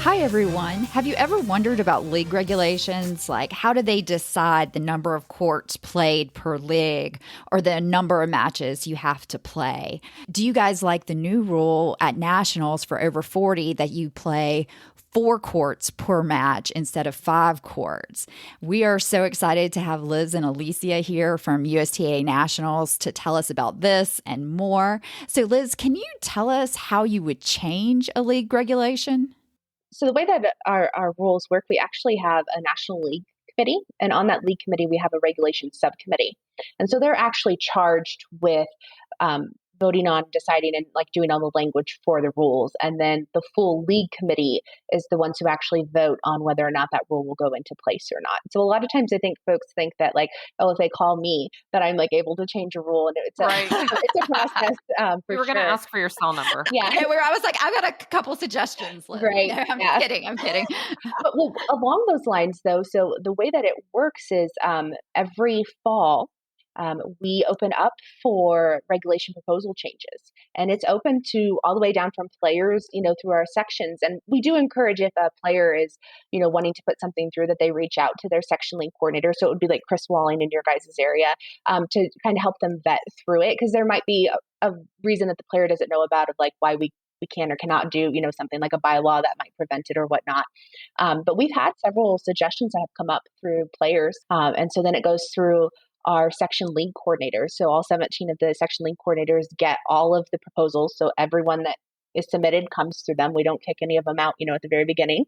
Hi, everyone. Have you ever wondered about league regulations? Like, how do they decide the number of courts played per league or the number of matches you have to play? Do you guys like the new rule at Nationals for over 40 that you play 4 courts per match instead of 5 courts? We are so excited to have Liz and Elicia here from USTA Nationals to tell us about this and more. So, Liz, can you tell us how you would change a league regulation? So the way that our rules work, we actually have a National League Committee, and on that league committee, we have a regulation subcommittee. And so they're actually charged with voting on, deciding, and like doing all the language for the rules. And then the full league committee is the ones who actually vote on whether or not that rule will go into place or not. So a lot of times I think folks think that like, oh, if they call me, that I'm like able to change a rule. And it's Right. it's a process for We were going to sure. ask for your cell number. Yeah. I was like, I've got a couple suggestions, Liz. Right. No, I'm Yeah. kidding. I'm kidding. But well, along those lines, though, so the way that it works is every fall, we open up for regulation proposal changes. And it's open to all the way down from players, through our sections. And we do encourage if a player is, wanting to put something through that they reach out to their section league coordinator. So it would be like Chris Walling in your guys' area to kind of help them vet through it. Because there might be a reason that the player doesn't know about of like why we can or cannot do, something like a bylaw that might prevent it or whatnot. But we've had several suggestions that have come up through players. And so then it goes through our section league coordinators. So all 17 of the section league coordinators get all of the proposals. So everyone that is submitted comes through them. We don't kick any of them out, at the very beginning.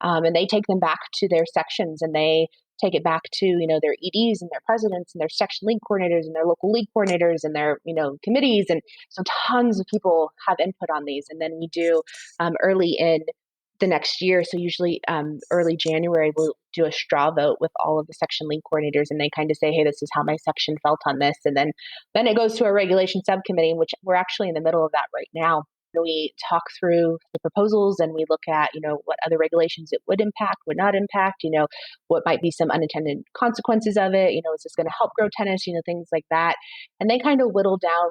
And they take them back to their sections and they take it back to, their EDs and their presidents and their section league coordinators and their local league coordinators and their, committees. And so tons of people have input on these. And then we do early in the next year. So usually early January, we'll do a straw vote with all of the section league coordinators and they kind of say, hey, this is how my section felt on this. And then it goes to a regulation subcommittee, which we're actually in the middle of that right now. We talk through the proposals and we look at, what other regulations it would impact, would not impact, what might be some unintended consequences of it. Is this going to help grow tennis, things like that. And they kind of whittle down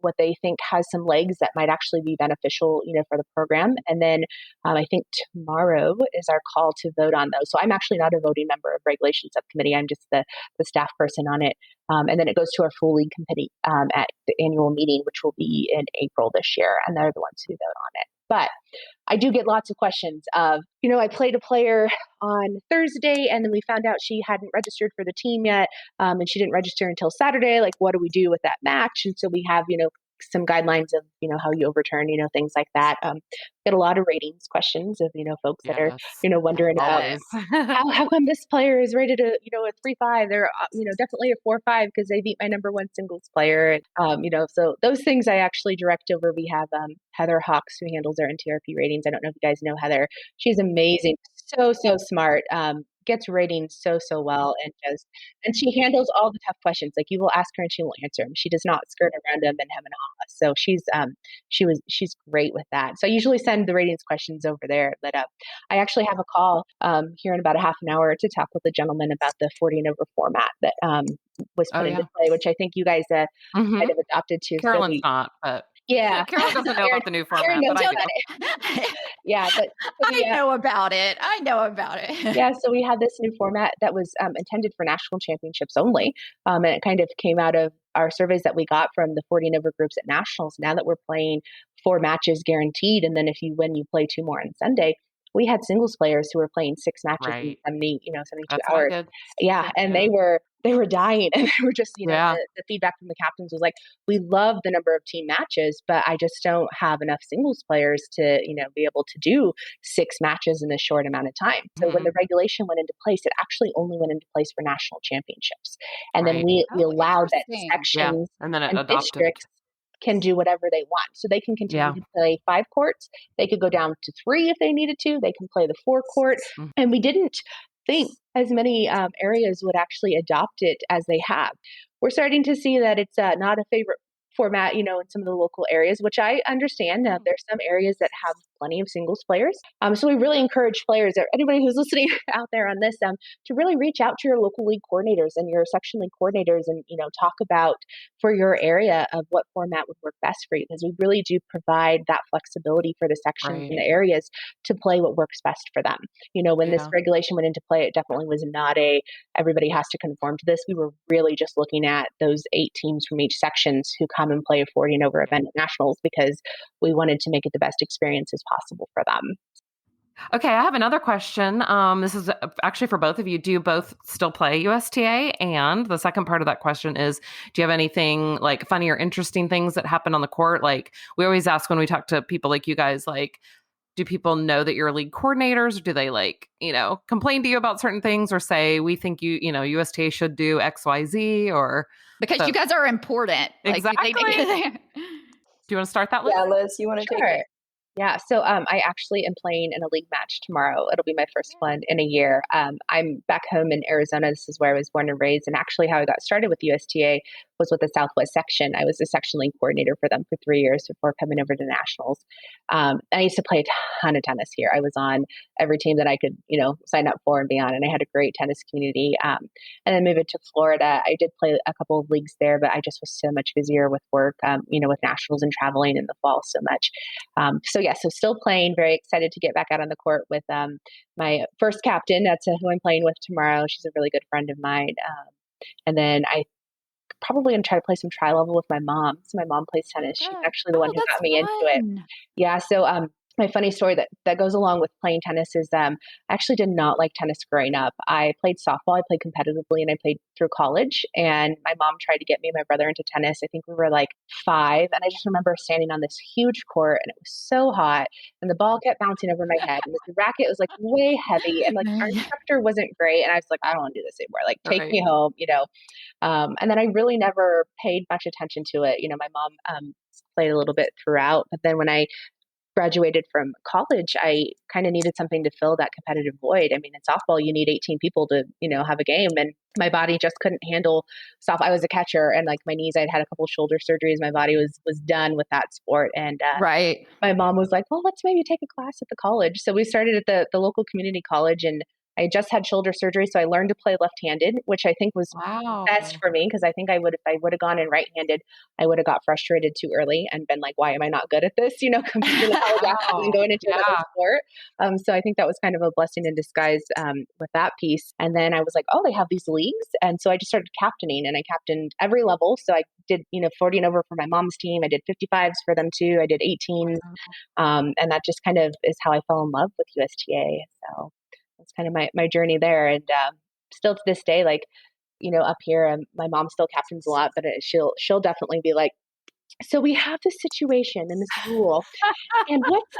what they think has some legs that might actually be beneficial, for the program. And then I think tomorrow is our call to vote on those. So I'm actually not a voting member of regulation subcommittee. I'm just the staff person on it. And then it goes to our full league committee at the annual meeting, which will be in April this year. And they're the ones who vote on it. But I do get lots of questions of, I played a player on Thursday and then we found out she hadn't registered for the team yet. And she didn't register until Saturday. Like, what do we do with that match? And so we have, some guidelines of, how you overturn, things like that. Get a lot of ratings questions of, folks that are, wondering about how come this player is rated a 3.5? They're, definitely a 4.5 because they beat my number one singles player. And, so those things I actually direct over. We have Heather Hawks who handles our NTRP ratings. I don't know if you guys know Heather. She's amazing. So smart. Gets ratings so well and she handles all the tough questions. Like you will ask her and she will answer them. She does not skirt around them and hem and haw. So she's great with that. So I usually send the ratings questions over there. But I actually have a call here in about a half an hour to talk with a gentleman about the 40 and over format that was put into play, which I think you guys kind of adopted too. Carolyn's not, but yeah. Carolyn doesn't know about the new format, but I do. Yeah, but I know about it. Yeah, so we had this new format that was intended for national championships only, and it kind of came out of our surveys that we got from the 40 and over groups at nationals. Now that we're playing 4 matches guaranteed, and then if you win, you play 2 more on Sunday. We had singles players who were playing 6 matches in 72 That's hours. Yeah, and they were dying, and they were just, the feedback from the captains was like, we love the number of team matches, but I just don't have enough singles players to, be able to do 6 matches in this short amount of time. So when the regulation went into place, it actually only went into place for national championships, and then we allowed that sections and then and districts can do whatever they want. So they can continue to play 5 courts. They could go down to 3 if they needed to. They can play the 4 court. And we didn't think as many areas would actually adopt it as they have. We're starting to see that it's not a favorite format, in some of the local areas, which I understand. There's some areas that have plenty of singles players. So we really encourage players, or anybody who's listening out there on this, to really reach out to your local league coordinators and your section league coordinators and, talk about for your area of what format would work best for you, because we really do provide that flexibility for the sections and the areas to play what works best for them. When this regulation went into play, it definitely was not everybody has to conform to this. We were really just looking at those 8 teams from each sections who come and play a 40 and over event at nationals, because we wanted to make it the best experience as possible for them. Okay, I have another question. This is actually for both of you. Do you both still play USTA? And the second part of that question is, do you have anything like funny or interesting things that happen on the court? Like we always ask when we talk to people like you guys, like, do people know that you're league coordinators? Or do they complain to you about certain things or say, we think USTA should do X, Y, Z, or because you guys are important. Exactly. Do you want to start that, Liz? Yeah, Liz, you want to take it? Yeah, so I actually am playing in a league match tomorrow. It'll be my first one in a year. I'm back home in Arizona. This is where I was born and raised. And actually how I got started with USTA was with the Southwest section. I was the section league coordinator for them for 3 years before coming over to nationals. I used to play a ton of tennis here. I was on every team that I could, sign up for and be on. And I had a great tennis community. And then moving to Florida, I did play a couple of leagues there, but I just was so much busier with work, with nationals and traveling in the fall so much. So still playing, very excited to get back out on the court with my first captain. That's who I'm playing with tomorrow. She's a really good friend of mine. And then I probably going to try to play some tri-level with my mom. So my mom plays tennis. She's actually the one who got me into it. Yeah. So my funny story that goes along with playing tennis is I actually did not like tennis growing up. I played softball. I played competitively and I played through college. And my mom tried to get me and my brother into tennis. I think we were like 5. And I just remember standing on this huge court and it was so hot and the ball kept bouncing over my head. And the racket was like way heavy and like our instructor wasn't great. And I was like, I don't want to do this anymore. Like take me home, And then I really never paid much attention to it. My mom played a little bit throughout, but then when I graduated from college, I kind of needed something to fill that competitive void. I mean, in softball, you need 18 people to, have a game. And my body just couldn't handle softball. I was a catcher and like my knees, I'd had a couple shoulder surgeries. My body was done with that sport. And my mom was like, well, let's maybe take a class at the college. So we started at the local community college and I just had shoulder surgery. So I learned to play left-handed, which I think was best for me. Cause I think if I would have gone in right-handed, I would have got frustrated too early and been like, why am I not good at this? Competing in the college and going into another sport. So I think that was kind of a blessing in disguise with that piece. And then I was like, oh, they have these leagues. And so I just started captaining and I captained every level. So I did, 40 and over for my mom's team. I did 55s for them too. I did 18s. And that just kind of is how I fell in love with USTA. So that's kind of my journey there. And still to this day, like, up here, my mom still captains a lot, but she'll definitely be like, so we have this situation and this rule and what's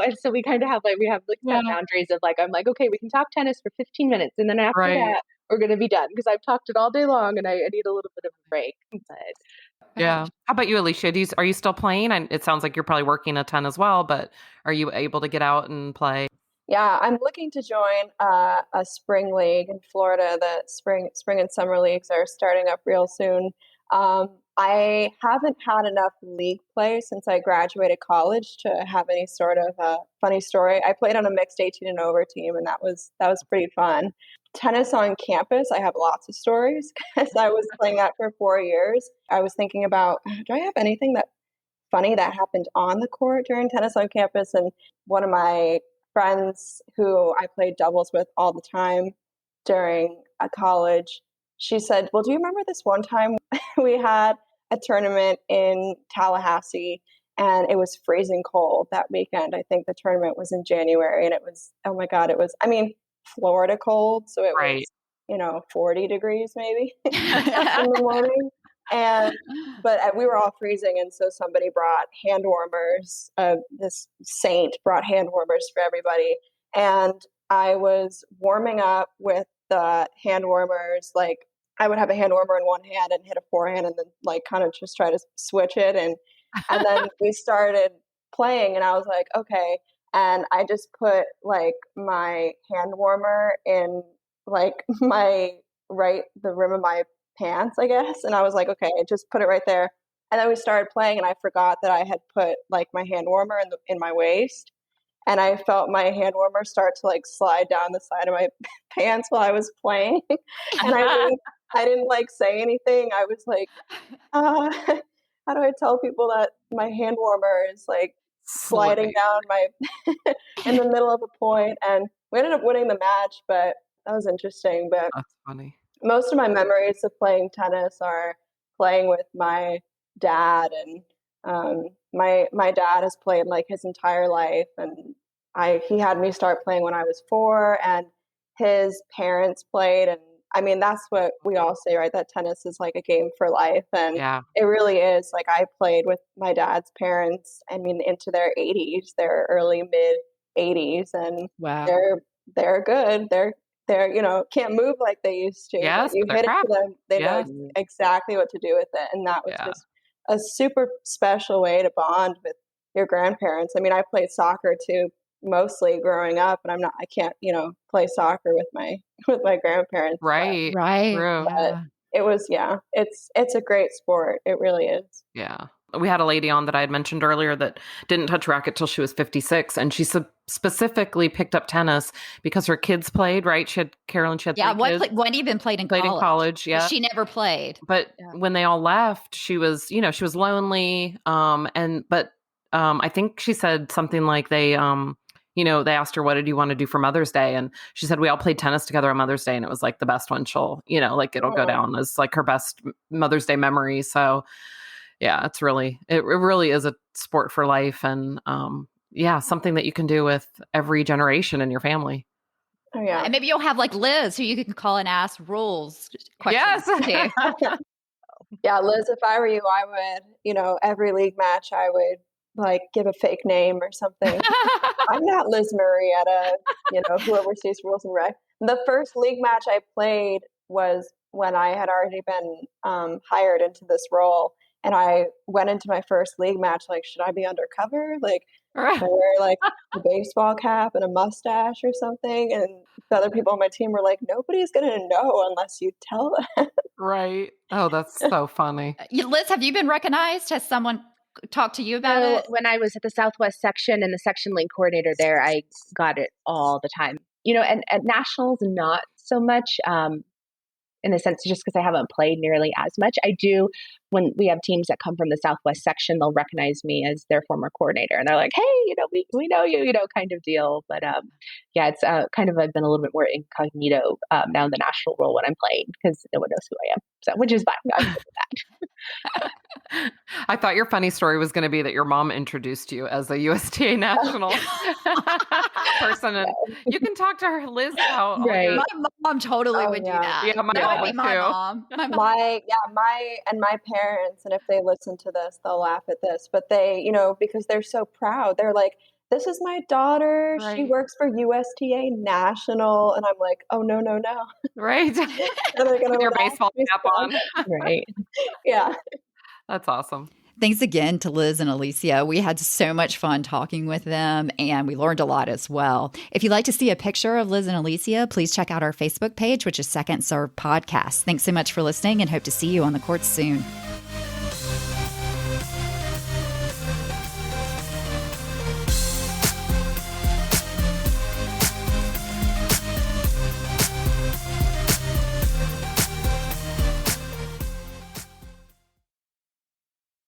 and so we kind of have set boundaries of like, I'm like, okay, we can talk tennis for 15 minutes. And then after that, we're going to be done because I've talked it all day long and I need a little bit of a break. But yeah. How about you, Elicia? Are you still playing? And it sounds like you're probably working a ton as well, but are you able to get out and play? Yeah, I'm looking to join a spring league in Florida. The spring and summer leagues are starting up real soon. I haven't had enough league play since I graduated college to have any sort of a funny story. I played on a mixed 18 and over team, and that was pretty fun. Tennis on campus, I have lots of stories because I was playing that for 4 years. I was thinking about, do I have anything that funny that happened on the court during tennis on campus? And one of my friends who I played doubles with all the time during college, she said, well, do you remember this one time we had a tournament in Tallahassee and it was freezing cold that weekend? I think the tournament was in January and it was, oh my God, Florida cold. So it was, 40 degrees maybe in the morning. But we were all freezing, and so somebody brought hand warmers. This saint brought hand warmers for everybody, and I was warming up with the hand warmers. Like I would have a hand warmer in one hand and hit a forehand, and then like kind of just try to switch it, and then we started playing, and I was like, okay, and I just put like my hand warmer in like the rim of my pants, I guess. And I was like, okay, just put it right there. And then we started playing and I forgot that I had put like my hand warmer in my waist. and I felt my hand warmer start to like slide down the side of my pants while I was playing. And I didn't like say anything. I was like, how do I tell people that my hand warmer is like sliding down my in the middle of a point? And we ended up winning the match, but that was interesting. But That's funny. most of my memories of playing tennis are playing with my dad, and my dad has played like his entire life, and he had me start playing when I was 4, and his parents played, and I mean that's what we all say, right? That tennis is like a game for life, and Yeah. it really is. Like I played with my dad's parents, I mean into their 80s, their early mid 80s, and Wow. they're good. They're can't move like they used to, but Yes, you but they're hit it crap. to them, they know Yes. exactly what to do with it, and that was Yeah. just a super special way to bond with your grandparents. I mean, I played soccer too, mostly growing up, and I can't, play soccer with my with my grandparents, Right. Right. True. but it was, it's a great sport. It really is. Yeah. We had a lady on that I had mentioned earlier that didn't touch racket till she was 56. And she specifically picked up tennis because her kids played, right? Carolyn, she had Yeah. 3 kids. One even played in Played in college. college, yeah. She never played. But when they all left, she was lonely. I think she said something like they asked her, what did you want to do for Mother's Day? And she said, we all played tennis together on Mother's Day. And it was like the best one it'll go down as like her best Mother's Day memory. So yeah, it really is a sport for life. And something that you can do with every generation in your family. Oh yeah. And maybe you'll have like Liz who you can call and ask rules questions. Yes. Yeah, Liz, if I were you, I would, every league match, I would like give a fake name or something. I'm not Liz Murrieta, who oversees rules and rec. The first league match I played was when I had already been hired into this role. And I went into my first league match like, should I be undercover? Like, should I wear like a baseball cap and a mustache or something? And the other people on my team were like, nobody's going to know unless you tell them. Right. Oh, that's so funny. Liz, have you been recognized? Has someone talked to you about So it? when I was at the Southwest section and the section link coordinator there, I got it all the time. And at nationals, not so much. In the sense, just because I haven't played nearly as much. I do, when we have teams that come from the Southwest section, they'll recognize me as their former coordinator. And they're like, hey, we know you, kind of deal. But it's kind of, I've been a little bit more incognito now in the national role when I'm playing because no one knows who I am. So, which is fine. I'm good with that. I thought your funny story was going to be that your mom introduced you as a USTA Nationals person. And you can talk to her, Liz, about Right. My mom totally would do that. Yeah, my That mom would be would my too. mom. My mom. My parents, and if they listen to this, they'll laugh at this, but they, because they're so proud, they're like, this is my daughter. She Right. works for USTA National. And I'm like, oh, no. Right. And they're gonna With your laugh baseball me cap so. on. Right. Yeah. That's awesome. Thanks again to Liz and Elicia. We had so much fun talking with them and we learned a lot as well. If you'd like to see a picture of Liz and Elicia, please check out our Facebook page, which is Second Serve Podcast. Thanks so much for listening and hope to see you on the courts soon.